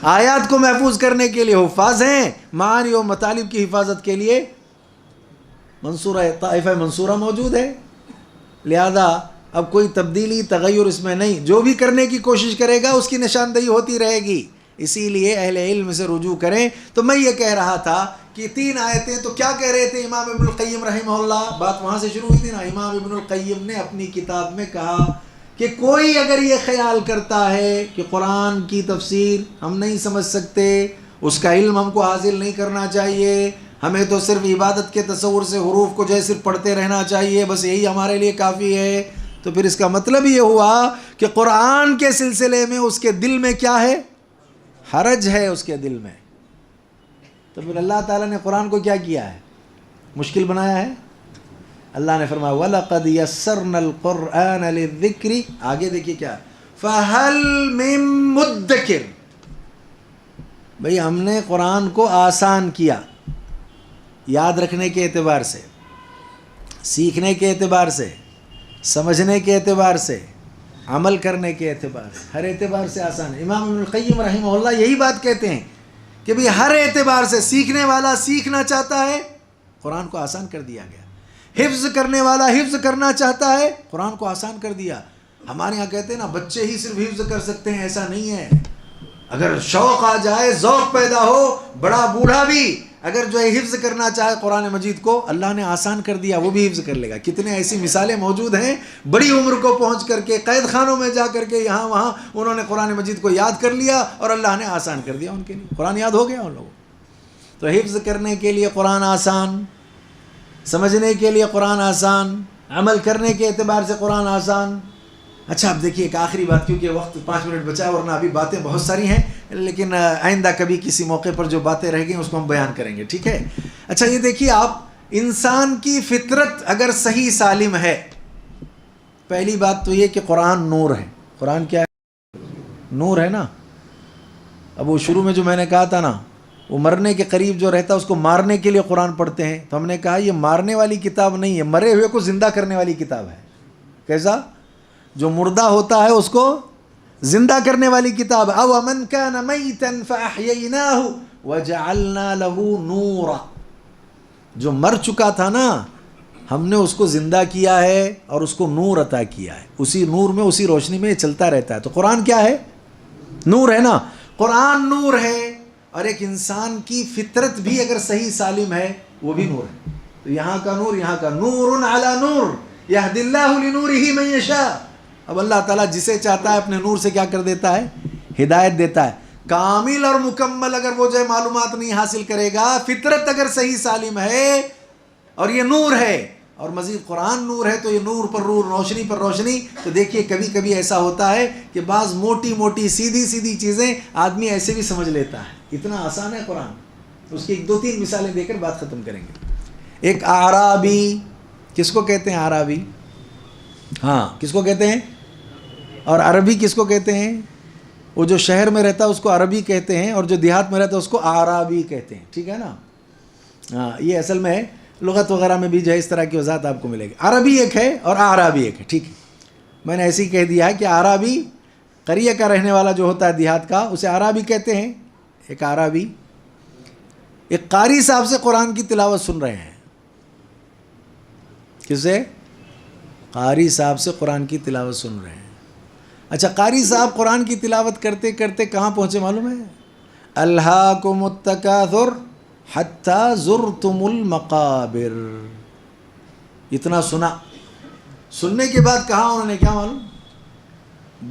Speaker 1: آیات کو محفوظ کرنے کے لیے حفاظ ہیں، معانی و مطالب کی حفاظت کے لیے منصورہ طائفہ منصورہ موجود ہے۔ لہذا اب کوئی تبدیلی تغیر اس میں نہیں، جو بھی کرنے کی کوشش کرے گا اس کی نشاندہی ہوتی رہے گی۔ اسی لیے اہل علم سے رجوع کریں۔ تو میں یہ کہہ رہا تھا کہ 3 آیتیں، تو کیا کہہ رہے تھے امام ابن القیم رحمہ اللہ، بات وہاں سے شروع ہوئی تھی نا۔ امام ابن القیم نے اپنی کتاب میں کہا کہ کوئی اگر یہ خیال کرتا ہے کہ قرآن کی تفسیر ہم نہیں سمجھ سکتے، اس کا علم ہم کو حاصل نہیں کرنا چاہیے، ہمیں تو صرف عبادت کے تصور سے حروف کو جو ہے صرف پڑھتے رہنا چاہیے، بس یہی ہمارے لیے کافی ہے، تو پھر اس کا مطلب یہ ہوا کہ قرآن کے سلسلے میں اس کے دل میں کیا ہے، حرج ہے اس کے دل میں۔ تو پھر اللہ تعالیٰ نے قرآن کو کیا کیا ہے، مشکل بنایا ہے۔ اللہ نے فرمایا وَلَقَدْ يَسَّرْنَا الْقُرْآنَ لِلذِّكْرِ، آگے دیکھیے کیا، فَهَلْ مِن مُدَّكِرٍ، بھئی ہم نے قرآن کو آسان کیا، یاد رکھنے کے اعتبار سے، سیکھنے کے اعتبار سے، سمجھنے کے اعتبار سے، عمل کرنے کے اعتبار سے، ہر اعتبار سے آسان ہے۔ امام ابن القیم رحمہ اللہ یہی بات کہتے ہیں کہ بھئی ہر اعتبار سے سیکھنے والا سیکھنا چاہتا ہے، قرآن کو آسان کر دیا گیا۔ حفظ کرنے والا حفظ کرنا چاہتا ہے، قرآن کو آسان کر دیا۔ ہمارے ہاں کہتے ہیں نا بچے ہی صرف حفظ کر سکتے ہیں، ایسا نہیں ہے۔ اگر شوق آ جائے، ذوق پیدا ہو، بڑا بوڑھا بھی اگر جو ہے حفظ کرنا چاہے قرآن مجید کو، اللہ نے آسان کر دیا، وہ بھی حفظ کر لے گا۔ کتنے ایسی مثالیں موجود ہیں، بڑی عمر کو پہنچ کر کے قید خانوں میں جا کر کے یہاں وہاں انہوں نے قرآن مجید کو یاد کر لیا اور اللہ نے آسان کر دیا ان کے لیے، قرآن یاد ہو گیا ان لوگوں۔ تو حفظ کرنے کے لیے قرآن آسان، سمجھنے کے لیے قرآن آسان، عمل کرنے کے اعتبار سے قرآن آسان۔ اچھا اب دیکھیے ایک آخری بات، کیونکہ وقت 5 منٹ بچا ہے ورنہ ابھی باتیں بہت ساری ہیں، لیکن آئندہ کبھی کسی موقع پر جو باتیں رہ گئی اس کو ہم بیان کریں گے، ٹھیک ہے۔ اچھا یہ دیکھیے آپ، انسان کی فطرت اگر صحیح سالم ہے، پہلی بات تو یہ کہ قرآن نور ہے۔ قرآن کیا ہے؟ نور ہے نا۔ اب وہ شروع میں جو میں نے کہا تھا نا، وہ مرنے کے قریب جو رہتا ہے اس کو مارنے کے لیے قرآن پڑھتے ہیں، تو ہم نے کہا یہ مارنے والی کتاب نہیں ہے، مرے ہوئے کو زندہ کرنے والی کتاب ہے۔ کیسا؟ جو مردہ ہوتا ہے اس کو زندہ کرنے والی کتاب ہے۔ او من کان میتا فاحییناہ وجعلنا له نورا، جو مر چکا تھا نا ہم نے اس کو زندہ کیا ہے اور اس کو نور عطا کیا ہے، اسی نور میں اسی روشنی میں یہ چلتا رہتا ہے۔ تو قرآن کیا ہے؟ نور ہے نا۔ قرآن نور ہے، اور ایک انسان کی فطرت بھی اگر صحیح سالم ہے وہ بھی نور ہے۔ تو یہاں کا نور، یہاں کا نور علی نور یہدی اللہ لنورہ من یشاء۔ اب اللہ تعالیٰ جسے چاہتا ہے اپنے نور سے کیا کر دیتا ہے؟ ہدایت دیتا ہے۔ کامل اور مکمل اگر وہ جو ہے معلومات نہیں حاصل کرے گا، فطرت اگر صحیح سالم ہے اور یہ نور ہے اور مزید قرآن نور ہے، تو یہ نور پر نور، روشنی پر روشنی۔ تو دیکھیے کبھی کبھی ایسا ہوتا ہے کہ بعض موٹی موٹی سیدھی سیدھی چیزیں آدمی ایسے بھی سمجھ لیتا ہے، اتنا آسان ہے قرآن۔ اس کی 2-3 مثالیں دے کر بات ختم کریں گے۔ ایک اعرابی، کس کو کہتے ہیں اعرابی؟ ہاں کس کو کہتے ہیں؟ اور عربی کس کو کہتے ہیں؟ وہ جو شہر میں رہتا ہے اس کو عربی کہتے ہیں، اور جو دیہات میں رہتا ہے اس کو اعرابی کہتے ہیں، ٹھیک ہے نا۔ ہاں یہ اصل میں لغت وغیرہ میں بھی جو ہے اس طرح کی وضاحت آپ کو ملے گی۔ عربی ایک ہے اور اعرابی ایک ہے، ٹھیک ہے۔ میں نے ایسے ہی کہہ دیا ہے کہ اعرابی قریہ کا رہنے والا جو ہوتا ہے دیہات کا، اسے اعرابی کہتے ہیں۔ ایک اعرابی ایک قاری صاحب سے قرآن کی تلاوت سن رہے ہیں۔ کس سے؟ قاری صاحب سے قرآن کی تلاوت سن رہے ہیں۔ اچھا قاری صاحب قرآن کی تلاوت کرتے کرتے کہاں پہنچے معلوم ہے؟ الہاکم التکاثر حتی زرتم المقابر۔ اتنا سنا، سننے کے بعد کہا انہوں نے کیا معلوم؟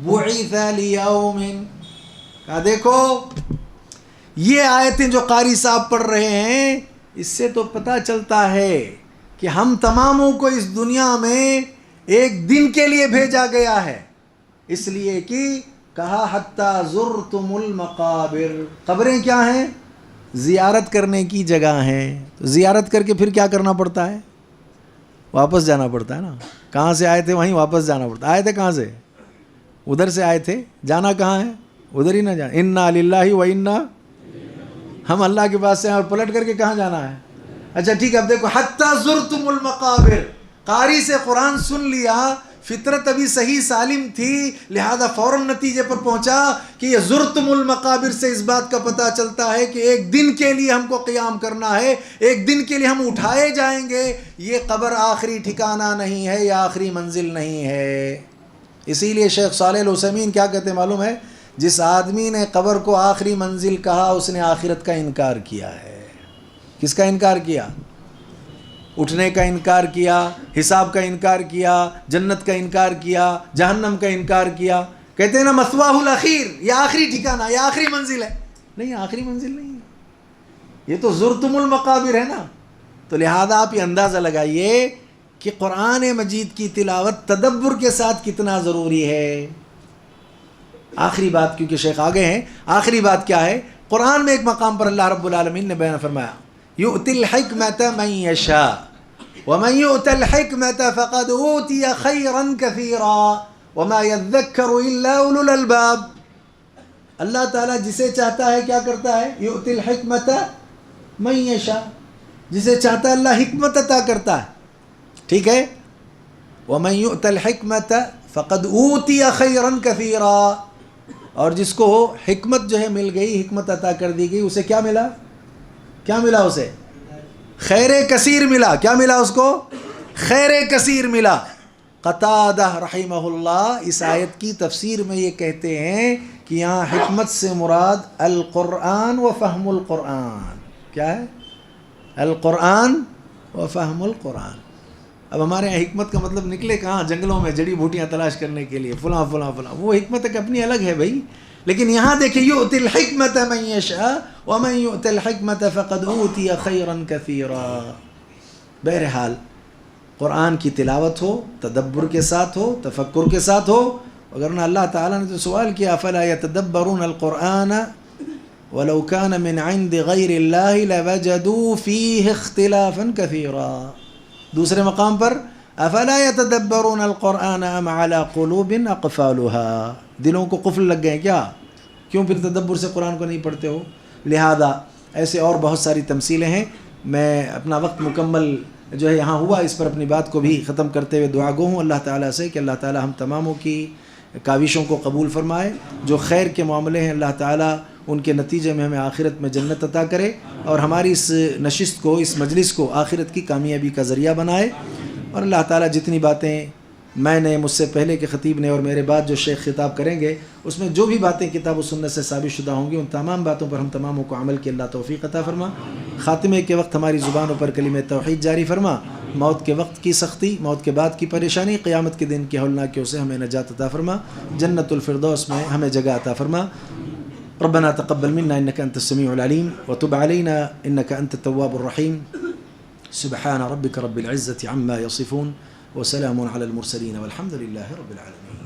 Speaker 1: بعث لیوم، کہا دیکھو یہ آیتیں جو قاری صاحب پڑھ رہے ہیں، اس سے تو پتہ چلتا ہے کہ ہم تماموں کو اس دنیا میں ایک دن کے لیے بھیجا گیا ہے، اس لیے کہ کہا حتی زرتم المقابر، قبریں کیا ہیں؟ زیارت کرنے کی جگہ ہیں۔ تو زیارت کر کے پھر کیا کرنا پڑتا ہے؟ واپس جانا پڑتا ہے نا۔ کہاں سے آئے تھے وہیں واپس جانا پڑتا. آئے تھے کہاں سے؟ ادھر سے آئے تھے. جانا کہاں ہے؟ ادھر ہی نہ جانا. انا للہ و انا، ہم اللہ کے پاس سے ہیں اور پلٹ کر کے کہاں جانا ہے؟ اچھا ٹھیک ہے. اب دیکھو حتی زرتم المقابر، قاری سے قرآن سن لیا، فطرت ابھی صحیح سالم تھی، لہذا فوراً نتیجے پر پہنچا کہ یہ زرتم المقابر سے اس بات کا پتہ چلتا ہے کہ ایک دن کے لیے ہم کو قیام کرنا ہے، ایک دن کے لیے ہم اٹھائے جائیں گے. یہ قبر آخری ٹھکانہ نہیں ہے، یہ آخری منزل نہیں ہے. اسی لیے شیخ صالح العثیمین کیا کہتے ہیں معلوم ہے؟ جس آدمی نے قبر کو آخری منزل کہا اس نے آخرت کا انکار کیا ہے. کس کا انکار کیا؟ اٹھنے کا انکار کیا، حساب کا انکار کیا، جنت کا انکار کیا، جہنم کا انکار کیا. کہتے ہیں نا مثواہ الاخیر، یہ آخری ٹھکانہ، یہ آخری منزل ہے. نہیں، آخری منزل نہیں ہے، یہ تو زرتم المقابر ہے نا. تو لہذا آپ یہ اندازہ لگائیے کہ قرآن مجید کی تلاوت تدبر کے ساتھ کتنا ضروری ہے. آخری بات، کیونکہ شیخ آگے ہیں، آخری بات کیا ہے؟ قرآن میں ایک مقام پر اللہ رب العالمین نے بیان فرمایا یؤتی الحکمۃ من یشاء ومن یؤت الحکمۃ فقد اوتی خیرا کثیرا وما یذکر الا اولو الالباب. اللہ تعالیٰ جسے چاہتا ہے کیا کرتا ہے؟ یؤتی الحکمۃ من یشاء، جسے چاہتا ہے اللہ حکمت عطا کرتا ہے. ٹھیک ہے؟ ومن یؤت الحکمۃ فقد اوتی خیرا کثیرا، اور جس کو حکمت جو ہے مل گئی، حکمت عطا کر دی گئی، اسے کیا ملا؟ کیا ملا اسے؟ خیر کثیر ملا. کیا ملا اس کو؟ خیر کثیر ملا. قتادہ رحمہ اللہ اس آیت کی تفسیر میں یہ کہتے ہیں کہ یہاں حکمت سے مراد القرآن و فہم القرآن. کیا ہے؟ القرآن و فہم القرآن. اب ہمارے یہاں حکمت کا مطلب نکلے کہاں؟ جنگلوں میں جڑی بوٹیاں تلاش کرنے کے لیے فلاں فلاں فلاں، وہ حکمت ایک اپنی الگ ہے بھائی. لیکن یہاں دیکھیں یؤتی الحکمۃ من یشاء ومن یؤت الحکمۃ فقد اوتی خیرا کثیرا. بہرحال قرآن کی تلاوت ہو، تدبر کے ساتھ ہو، تفکر کے ساتھ ہو. وگرنہ اللہ تعالیٰ نے تو سوال کیا افلا یتدبرون القرآن ولو كان من عند غیر اللہ لوجدوا فیہ اختلافا کثیرا. دوسرے مقام پر افلا یتدبرون القرآن ام علی قلوب اقفالها، دلوں کو قفل لگ گئے کیا؟ کیوں پھر تدبر سے قرآن کو نہیں پڑھتے ہو؟ لہذا ایسے اور بہت ساری تمثیلیں ہیں. میں اپنا وقت مکمل جو ہے یہاں ہوا، اس پر اپنی بات کو بھی ختم کرتے ہوئے دعا گو ہوں اللہ تعالیٰ سے کہ اللہ تعالیٰ ہم تماموں کی کاوشوں کو قبول فرمائے. جو خیر کے معاملے ہیں اللہ تعالیٰ ان کے نتیجے میں ہمیں آخرت میں جنت عطا کرے، اور ہماری اس نشست کو، اس مجلس کو آخرت کی کامیابی کا ذریعہ بنائے. اور اللہ تعالیٰ جتنی باتیں میں نے، مجھ سے پہلے کے خطیب نے اور میرے بعد جو شیخ خطاب کریں گے، اس میں جو بھی باتیں کتاب و سنت سے ثابت شدہ ہوں گی، ان تمام باتوں پر ہم تماموں کو عمل کی اللہ توفیق عطا فرما. خاتمے کے وقت ہماری زبانوں پر کلمہ توحید جاری فرما. موت کے وقت کی سختی، موت کے بعد کی پریشانی، قیامت کے دن کی ہولناکیوں سے ہمیں نجات عطا فرما. جنت الفردوس میں ہمیں جگہ عطا فرما. ربنا تقبل منا انك انت السميع العليم وتب علينا انك انت التواب الرحيم. سبحان ربك رب العزة عما يصفون وسلام على المرسلين والحمد لله رب العالمين.